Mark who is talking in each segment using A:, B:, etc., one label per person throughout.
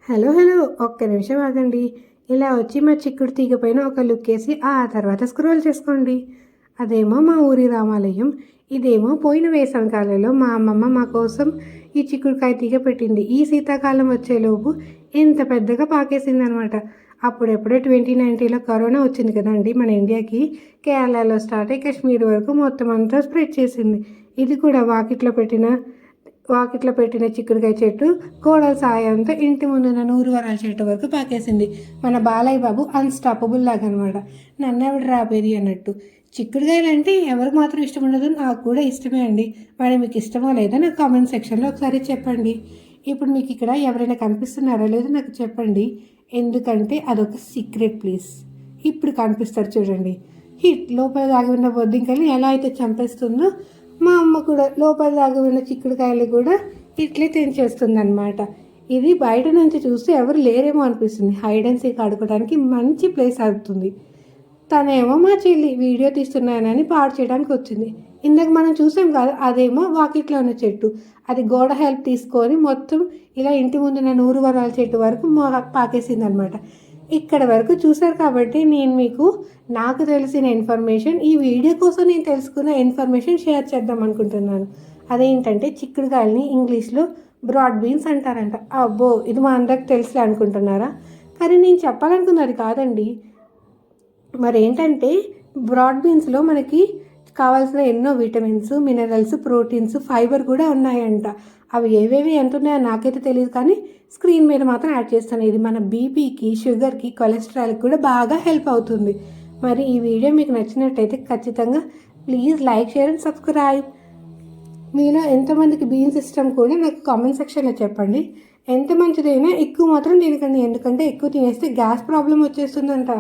A: Hello hello ఒక్క నిమిషం ఆగండి. ఇలా వచ్చి మా చిక్కుడు తీగ పైన ఒక లుక్ వేసి ఆ తర్వాత స్క్రోల్ చేసుకోండి. అదేమో మా ఊరి రామాలయం, ఇదేమో పోయిన వేసవికాలంలో మా అమ్మమ్మ మా కోసం ఈ చిక్కుడుకాయ తీగ పెట్టింది. ఈ శీతాకాలం వచ్చేలోపు ఎంత పెద్దగా పాకేసిందనమాట. అప్పుడెప్పుడే 2019లో కరోనా వచ్చింది కదండి మన ఇండియాకి. కేరళలో స్టార్ట్ అయ్యి కాశ్మీర్ వరకు మొత్తం అంతా స్ప్రెడ్ చేసింది. ఇది కూడా వాకిట్లో పెట్టిన చిక్కుడుకాయ చెట్టు కోడల సాయంతో ఇంటి ముందున్న 100 వరాల చెట్టు వరకు పాకేసింది. మన బాలయ్య బాబు అన్స్టాపబుల్ లాగా అనమాట. నన్ను ఎవడు రాబేది అన్నట్టు. చిక్కుడుకాయలు అంటే ఎవరికి మాత్రం ఇష్టం ఉండదు, నాకు కూడా ఇష్టమే అండి. మరి మీకు ఇష్టమో లేదో నాకు కామెంట్ సెక్షన్లో ఒకసారి చెప్పండి. ఇప్పుడు మీకు ఇక్కడ ఎవరైనా కనిపిస్తున్నారో లేదో నాకు చెప్పండి, ఎందుకంటే అదొక సీక్రెట్ ప్లీజ్. ఇప్పుడు కనిపిస్తారు చూడండి. హిట్ లోపల దాగి ఉన్న బొద్దింకల్ని ఎలా అయితే చంపేస్తుందో మా అమ్మ కూడా లోపల దాగి ఉన్న చిక్కుడుకాయలు కూడా ఇట్లే తెంచేస్తుంది అనమాట. ఇది బయట నుంచి చూస్తే ఎవరు లేరేమో అనిపిస్తుంది. హైడ్ అండ్ సీక్ ఆడుకోవడానికి మంచి ప్లేస్ అవుతుంది. తనేమో మా చెల్లి వీడియో తీస్తున్నానని పాడు చేయడానికి వచ్చింది. ఇందాక మనం చూసాం కదా, అదేమో వాకిట్లో ఉన్న చెట్టు. అది గోడ హెల్ప్ తీసుకొని మొత్తం ఇలా ఇంటి ముందున్న 100 వరాల చెట్టు వరకు పాకేసింది అనమాట. ఇక్కడ వరకు చూశారు కాబట్టి నేను మీకు నాకు తెలిసిన ఇన్ఫర్మేషన్, ఈ వీడియో కోసం నేను తెలుసుకున్న ఇన్ఫర్మేషన్ షేర్ చేద్దాం అనుకుంటున్నాను. అదేంటంటే చిక్కుడుకాయలని ఇంగ్లీష్లో బ్రాడ్ బీన్స్ అంటారంట. అబ్బో, ఇది మా అందరికి తెలుసులే అనుకుంటున్నారా? కానీ నేను చెప్పాలనుకున్నది కాదండి. మరేంటంటే బ్రాడ్ బీన్స్లో మనకి కావాల్సిన ఎన్నో విటమిన్స్, మినరల్స్, ప్రోటీన్స్, ఫైబర్ కూడా ఉన్నాయంట. అవి ఏవేవి ఎంత ఉన్నాయో నాకైతే తెలియదు, కానీ స్క్రీన్ మీద మాత్రం యాడ్ చేస్తాను. ఇది మన బీపీకి, షుగర్కి, కొలెస్ట్రాల్కి కూడా బాగా హెల్ప్ అవుతుంది. మరి ఈ వీడియో మీకు నచ్చినట్టయితే ఖచ్చితంగా please like, share and subscribe. మీలో ఎంతమందికి బీన్స్ ఇష్టం కూడా నాకు కామెంట్ సెక్షన్లో చెప్పండి. ఎంత మంచిదైనా ఎక్కువ మాత్రం తినకండి, ఎందుకంటే ఎక్కువ తినేస్తే గ్యాస్ ప్రాబ్లం వచ్చేస్తుందంట.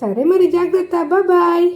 A: సరే మరి, జాగ్రత్త, బాయ్.